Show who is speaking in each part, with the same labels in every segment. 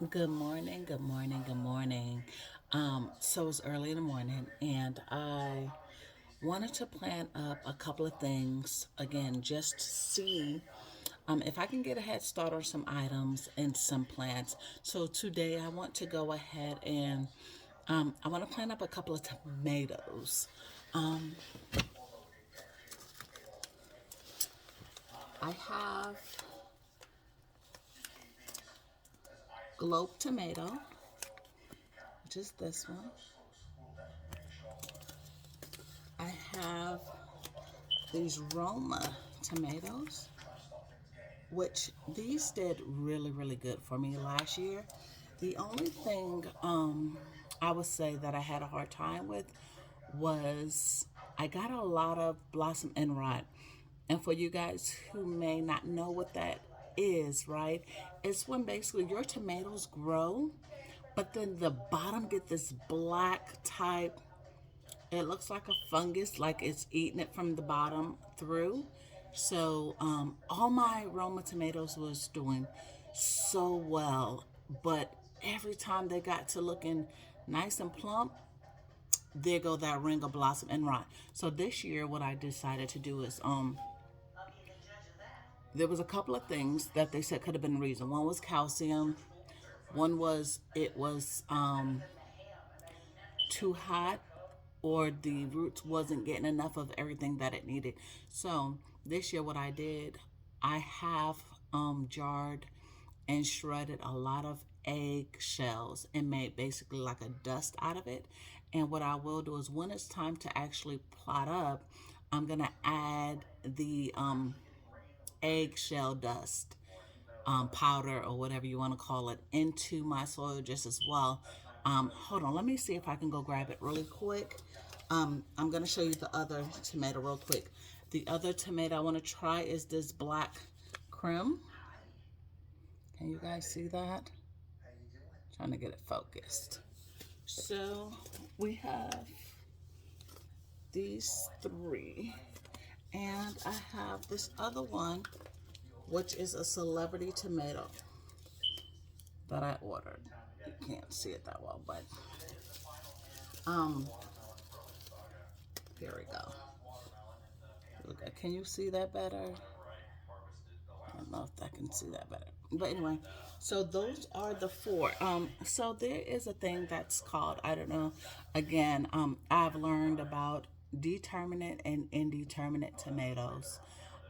Speaker 1: Good morning, good morning, good morning. So it's early in the morning, and I wanted to plan up a couple of things again, just to see if I can get a head start on some items and some plants. So today I want to go ahead and I want to plant up a couple of tomatoes. Um, I have Globe tomato, which is this one. I have these Roma tomatoes, which these did really, really good for me last year. The only thing I would say that I had a hard time with was I got a lot of blossom end rot. And for you guys who may not know what that is, right? It's when basically your tomatoes grow, but then the bottom get this black type, it looks like a fungus, like it's eating it from the bottom through. So all my Roma tomatoes was doing so well, but every time they got to looking nice and plump, there go that ring of blossom and rot. So this year, what I decided to do is there was a couple of things that they said could have been the reason. One was calcium. One was it was too hot or the roots wasn't getting enough of everything that it needed. So this year what I did, I have jarred and shredded a lot of egg shells and made basically like a dust out of it. And what I will do is when it's time to actually plot up, I'm gonna add the eggshell dust powder or whatever you want to call it into my soil just as well. Hold on, let me see if I can go grab it really quick. I'm going to show you the other tomato real quick. The other tomato I want to try is this black creme. Can you guys see that? Trying to get it focused. So we have these three, and I have this other one, which is a celebrity tomato that I ordered. You can't see it that well, but um, here we go. Okay, can you see that better? I don't know if I can see that better. But anyway, so those are the four. So there is a thing that's called, I don't know, again, I've learned about determinate and indeterminate tomatoes.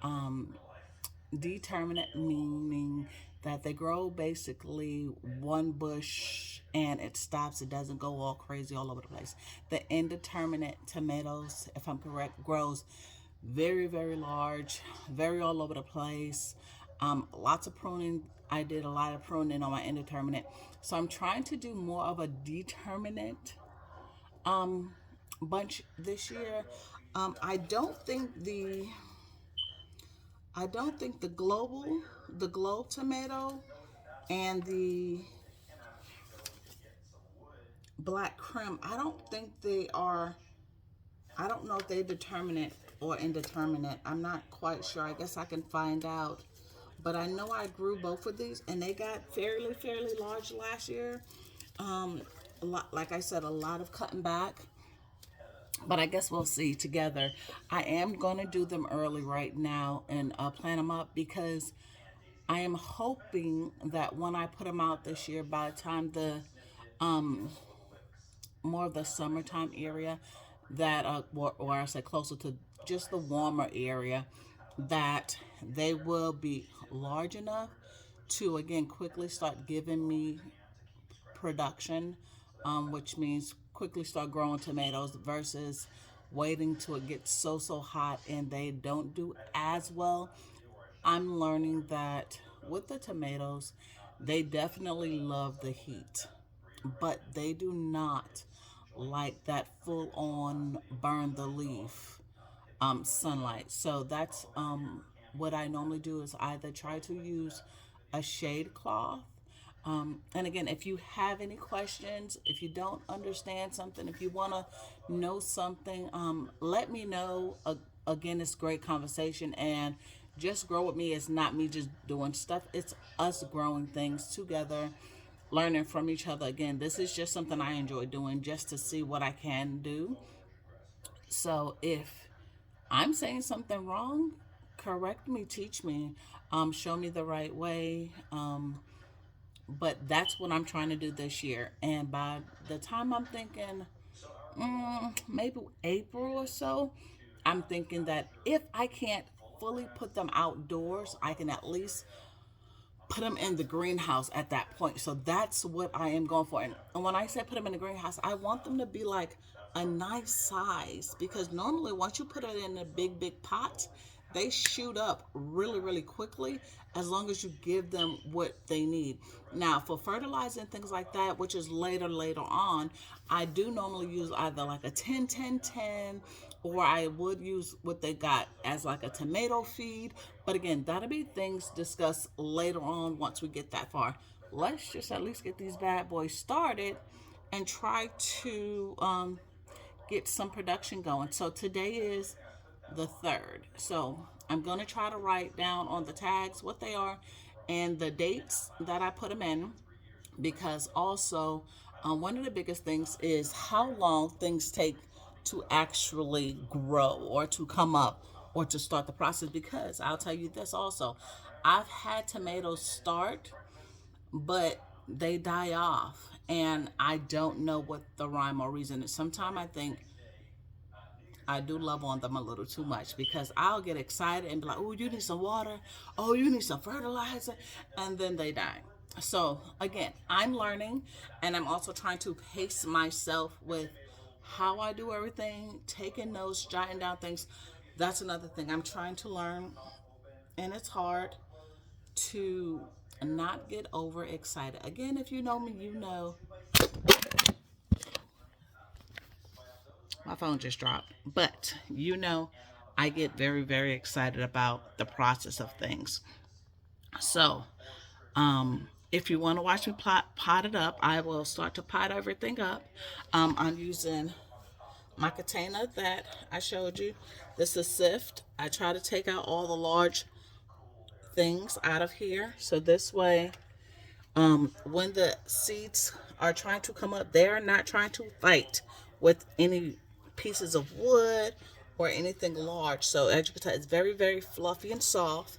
Speaker 1: Um, Determinate meaning that they grow basically one bush and it stops, it doesn't go all crazy all over the place. The indeterminate tomatoes, if I'm correct, grows very, very large, very all over the place. Lots of pruning. I did a lot of pruning on my indeterminate. So I'm trying to do more of a determinate bunch this year. I don't think the the globe tomato and the black creme, I don't think they are, I don't know if they're determinate or indeterminate. I'm not quite sure. I guess I can find out. But I know I grew both of these and they got fairly large last year. A lot, like I said, a lot of cutting back. But I guess we'll see together. I am going to do them early right now and plan them up because I am hoping that when I put them out this year, by the time the more of the summertime area, that or I say closer to just the warmer area, that they will be large enough to again quickly start giving me production, which means quickly start growing tomatoes versus waiting till it gets so hot and they don't do as well. I'm learning that with the tomatoes, they definitely love the heat, but they do not like that full on burn the leaf sunlight. So that's what I normally do is either try to use a shade cloth. And again, if you have any questions, if you don't understand something, if you want to know something, let me know. Again, it's great conversation, and just grow with me. It's not me just doing stuff. It's us growing things together. learning from each other. Again, this is just something I enjoy doing just to see what I can do. So if I'm saying something wrong, correct me, teach me, show me the right way. But that's what I'm trying to do this year. And by the time I'm thinking, maybe April or so, I'm thinking that if I can't fully put them outdoors, I can at least put them in the greenhouse at that point. So that's what I am going for. And when I say put them in the greenhouse, I want them to be like a nice size, because normally once you put it in a big pot, they shoot up really, really quickly as long as you give them what they need. Now, for fertilizer and things like that, which is later on, I do normally use either like a 10-10-10, or I would use what they got as like a tomato feed. But again, that'll be things discussed later on once we get that far. Let's just at least get these bad boys started and try to get some production going. So today is the 3rd. So I'm going to try to write down on the tags what they are and the dates that I put them in, because also one of the biggest things is how long things take to actually grow or to come up or to start the process. Because I'll tell you this also, I've had tomatoes start, but they die off, and I don't know what the rhyme or reason is. Sometimes I think I do love on them a little too much, because I'll get excited and be like, oh, you need some water. Oh, you need some fertilizer. And then they die. So again, I'm learning, and I'm also trying to pace myself with how I do everything, taking notes, jotting down things. That's another thing I'm trying to learn. And it's hard to not get overexcited. Again, if you know me, you know my phone just dropped. But you know, I get very, very excited about the process of things. So, if you want to watch me pot it up, I will start to pot everything up. I'm using my container that I showed you. This is sift. I try to take out all the large things out of here. So this way, when the seeds are trying to come up, they're not trying to fight with any pieces of wood or anything large. So as you can tell, it's very, very fluffy and soft.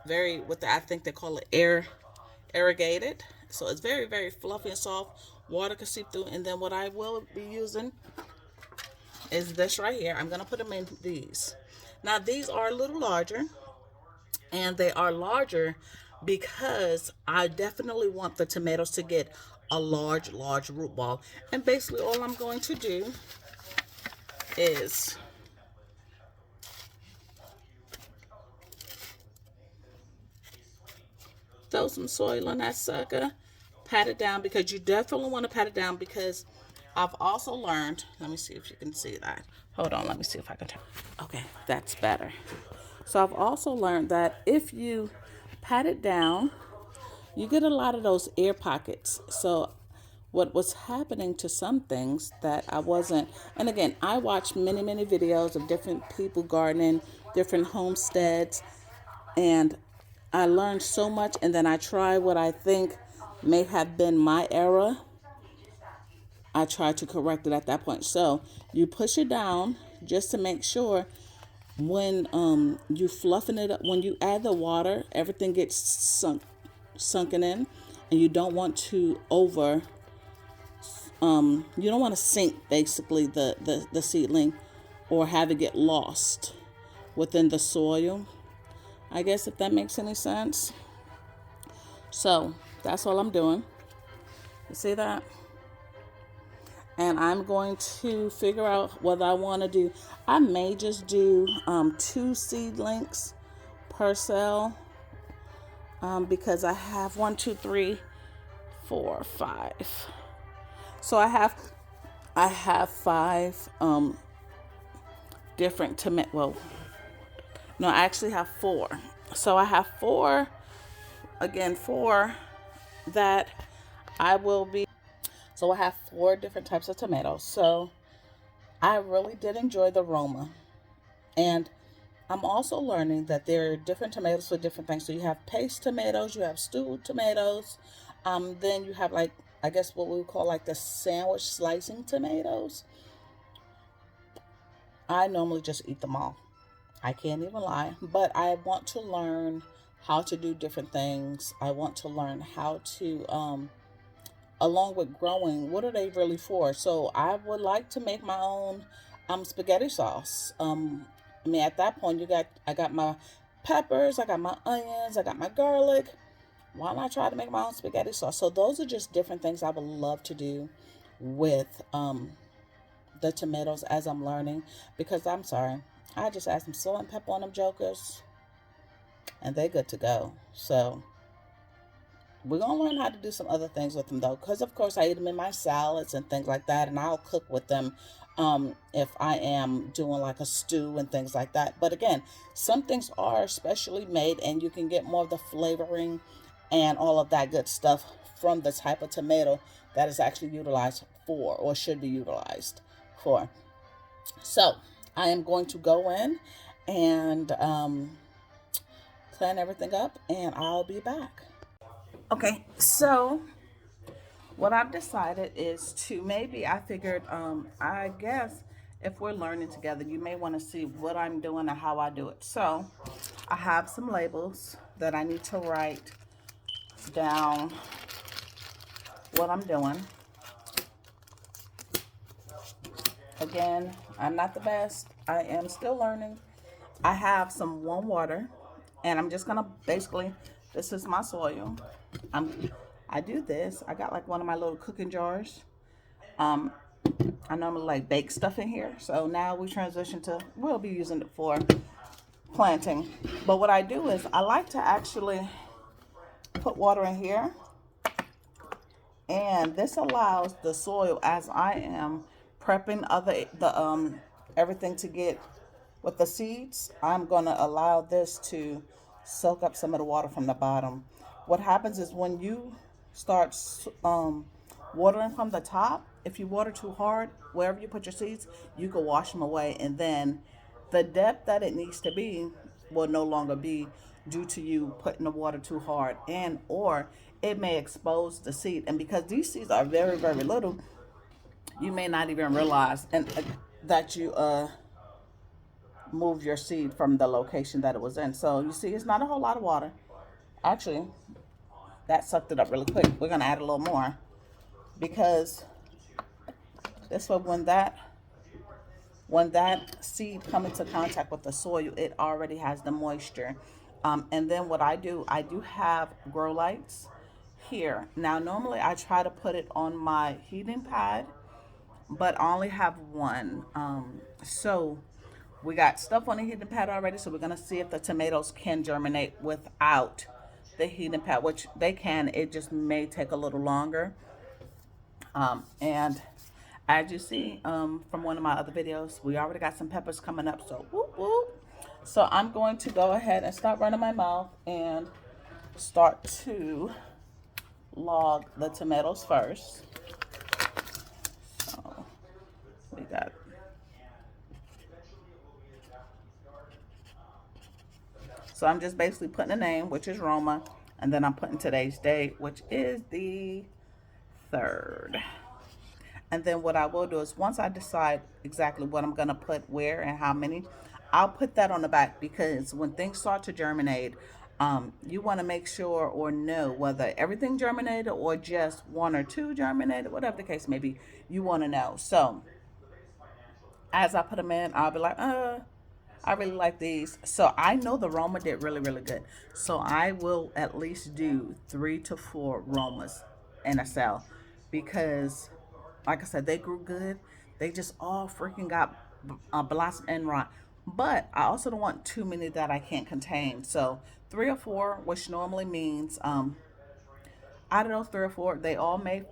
Speaker 1: Very, I think they call it irrigated. So it's very, very fluffy and soft. Water can seep through. And then what I will be using is this right here. I'm going to put them in these. Now these are a little larger, and they are larger because I definitely want the tomatoes to get a large root ball. And basically all I'm going to do is throw some soil on that sucker, pat it down, because you definitely want to pat it down, because I've also learned, let me see if you can see that. Hold on, let me see if I can turn. Okay, that's better. So I've also learned that if you pat it down, you get a lot of those air pockets. So what was happening to some things that I wasn't, and again, I watched many, many videos of different people gardening, different homesteads, and I learned so much, and then I tried what I think may have been my error. I tried to correct it at that point. So you push it down just to make sure when you fluffing it up, when you add the water, everything gets sunken in, and you don't want to you don't want to sink basically the seedling, or have it get lost within the soil, I guess, if that makes any sense. So that's all I'm doing. You see that? And I'm going to figure out whether I want to do, I may just do 2 seedlings per cell, because I have 1, 2, 3, 4, 5. So I have 5 different tomato. Well, no, I actually have 4. So I have 4 that I will be. So I have 4 different types of tomatoes. So I really did enjoy the aroma. And I'm also learning that there are different tomatoes for different things. So you have paste tomatoes, you have stewed tomatoes, Then you have like, I guess what we would call like the sandwich slicing tomatoes. I normally just eat them all. I can't even lie, but I want to learn how to do different things. I want to learn how to, along with growing, what are they really for? So I would like to make my own spaghetti sauce. I mean, at that point, I got my peppers, I got my onions, I got my garlic. Why not try to make my own spaghetti sauce? So those are just different things I would love to do with the tomatoes as I'm learning. Because I'm sorry, I just add some salt and pepper on them jokers, and they good to go. So we're gonna learn how to do some other things with them though, because of course I eat them in my salads and things like that, and I'll cook with them if I am doing like a stew and things like that. But again, some things are specially made, and you can get more of the flavoring and all of that good stuff from the type of tomato that is actually utilized for, or should be utilized for. So I am going to go in and clean everything up, and I'll be back. Okay, so what I've decided is to maybe, I figured, I guess if we're learning together, you may want to see what I'm doing and how I do it. So I have some labels that I need to write down what I'm doing. Again, I'm not the best. I am still learning. I have some warm water, and I'm just gonna basically, this is my soil. I do this. I got like one of my little cooking jars. Um, I normally like bake stuff in here. So now we transition to, we'll be using it for planting. But what I do is I like to actually put water in here. And this allows the soil, as I am prepping everything to get with the seeds, I'm gonna allow this to soak up some of the water from the bottom. What happens is when you start watering from the top, if you water too hard, wherever you put your seeds, you can wash them away, and then the depth that it needs to be will no longer be due to you putting the water too hard, and or it may expose the seed. And because these seeds are very, very little, you may not even realize and that you move your seed from the location that it was in. So you see, it's not a whole lot of water. Actually, that sucked it up really quick. We're gonna add a little more, because this way, when that seed come into contact with the soil, it already has the moisture. And then what I do have grow lights here. Now, normally I try to put it on my heating pad, but I only have one. So we got stuff on the heating pad already, so we're gonna see if the tomatoes can germinate without the heating pad, which they can. It just may take a little longer. And as you see from one of my other videos, we already got some peppers coming up, so whoop whoop. So I'm going to go ahead and start running my mouth and start to log the tomatoes first. So we got, so I'm just basically putting a name, which is Roma, and then I'm putting today's date, which is the 3rd. And then what I will do is, once I decide exactly what I'm going to put where and how many, I'll put that on the back, because when things start to germinate, you want to make sure or know whether everything germinated or just one or two germinated, whatever the case may be, you want to know. So as I put them in, I'll be like, I really like these. So I know the Roma did really, really good. So I will at least do 3 to 4 Romas in a cell, because like I said, they grew good. They just all freaking got blossom and rot. But I also don't want too many that I can't contain. So 3 or 4, which normally means out of those 3 or 4, they all may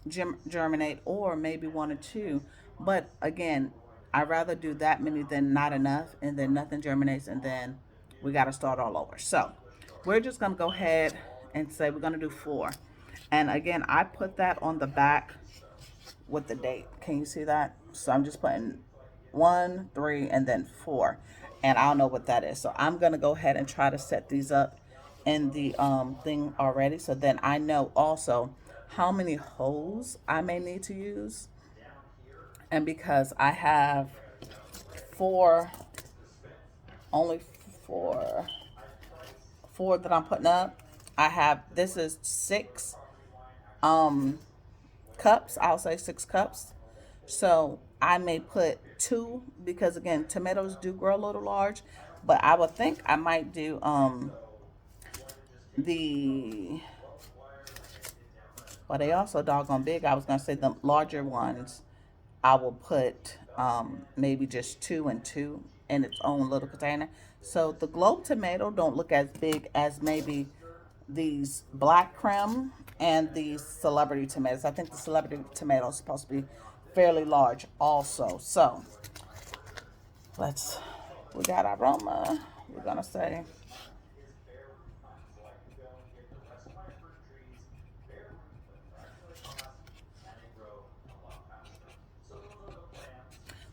Speaker 1: germinate, or maybe 1 or 2. But again, I'd rather do that many than not enough, and then nothing germinates, and then we got to start all over. So we're just going to go ahead and say we're going to do 4. And again, I put that on the back with the date. Can you see that? So I'm just putting 1, 3, and then 4. And I don't know what that is. So I'm going to go ahead and try to set these up in the thing already, so then I know also how many holes I may need to use. And because I have four, only four, four that I'm putting up, I have, this is six um cups. I'll say 6 cups. So I may put two, because again, tomatoes do grow a little large, but I would think I might do the, well, they also doggone big. I was gonna say the larger ones I will put maybe just two and two in its own little container. So the globe tomato don't look as big as maybe these black creme and these celebrity tomatoes. I think the celebrity tomato is supposed to be fairly large also. So let's, we got aroma. We're gonna say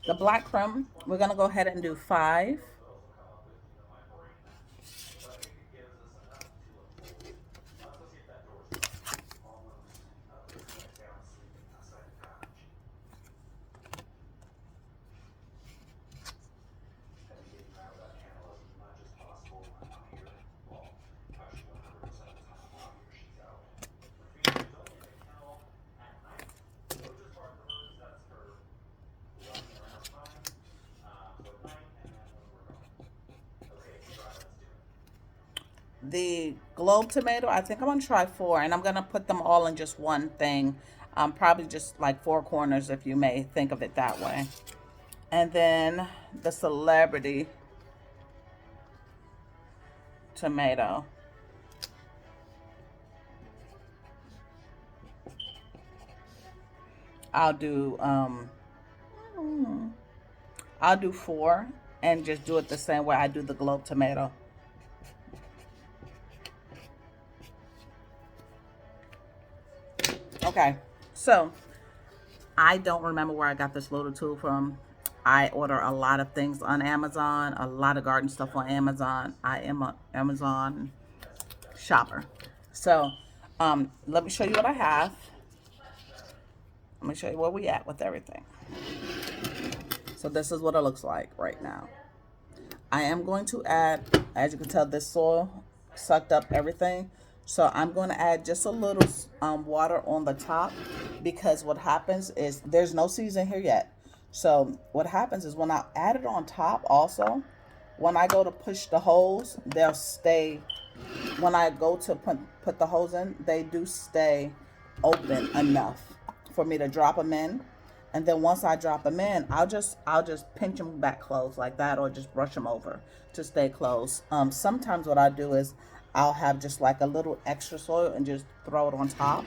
Speaker 1: the black creme, we're gonna go ahead and do 5. The globe tomato, I think I'm gonna try 4, and I'm gonna put them all in just one thing. Probably just like 4 corners, if you may think of it that way. And then the celebrity tomato, I'll do I'll do 4 and just do it the same way I do the globe tomato. Okay, so I don't remember where I got this little tool from. I order a lot of things on Amazon, a lot of garden stuff on Amazon. I am an Amazon shopper. So let me show you what I have. Let me show you where we at with everything. So this is what it looks like right now. I am going to add, as you can tell, this soil sucked up everything. So I'm going to add just a little water on the top, because what happens is there's no seeds in here yet. So what happens is when I add it on top also, when I go to push the holes, they'll stay. When I go to put the holes in, they do stay open enough for me to drop them in. And then once I drop them in, I'll just pinch them back closed like that, or just brush them over to stay closed. Sometimes what I do is I'll have just like a little extra soil and just throw it on top.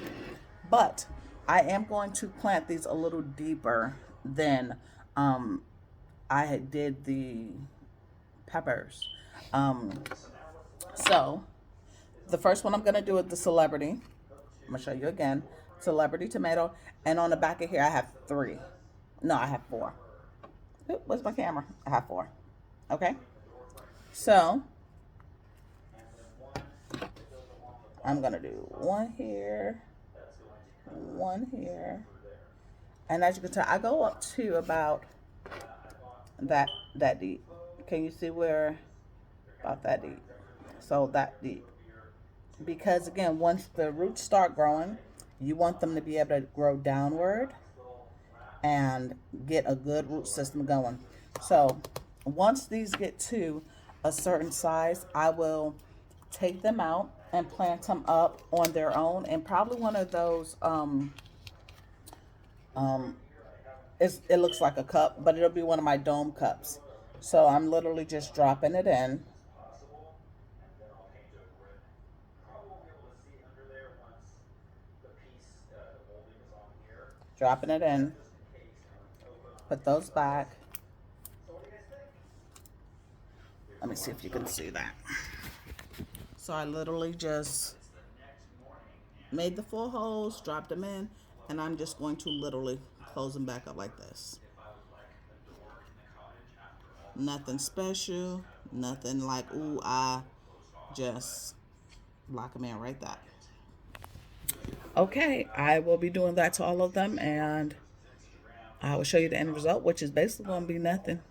Speaker 1: But I am going to plant these a little deeper than I did the peppers. So the first one I'm going to do is the celebrity. I'm going to show you again. Celebrity tomato. And on the back of here, I have 3. No, I have 4. Oop, where's my camera? I have 4. Okay. So I'm going to do 1 here, 1 here. And as you can tell, I go up to about that deep. Can you see where? About that deep. So that deep. Because again, once the roots start growing, you want them to be able to grow downward and get a good root system going. So once these get to a certain size, I will take them out and plant them up on their own, and probably one of those it looks like a cup, but it'll be one of my dome cups. So I'm literally just dropping it in. Dropping it in. Put those back. Let me see if you can see that. So I literally just made the 4 holes, dropped them in, and I'm just going to literally close them back up like this. Nothing special, nothing like, ooh, just Lock them in right there. Okay, I will be doing that to all of them, and I will show you the end result, which is basically going to be nothing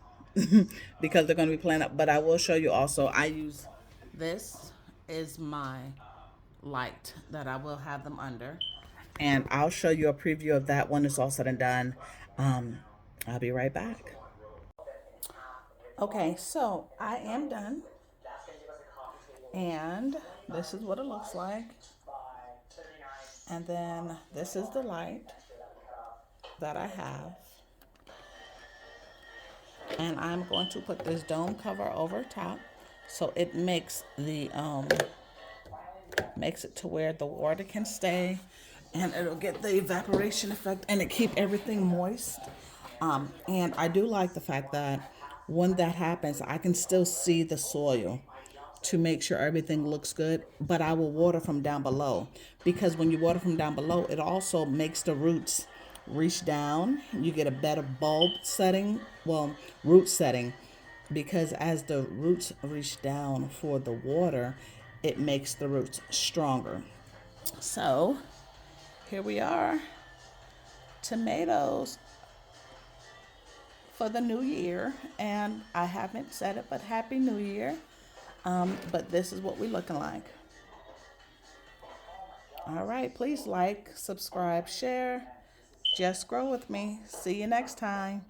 Speaker 1: because they're going to be playing up. But I will show you also, I use this is my light that I will have them under. And I'll show you a preview of that when it's all said and done. I'll be right back. Okay, so I am done. And this is what it looks like. And then this is the light that I have. And I'm going to put this dome cover over top so it makes the makes it to where the water can stay, and it'll get the evaporation effect and it keep everything moist. And I do like the fact that when that happens, I can still see the soil to make sure everything looks good, but I will water from down below, because when you water from down below, it also makes the roots reach down. You get a better bulb setting, well, root setting, because as the roots reach down for the water, it makes the roots stronger. So here we are, tomatoes for the new year. And I haven't said it, but Happy New Year. But this is what we're looking like. All right, please like, subscribe, share. Just grow with me. See you next time.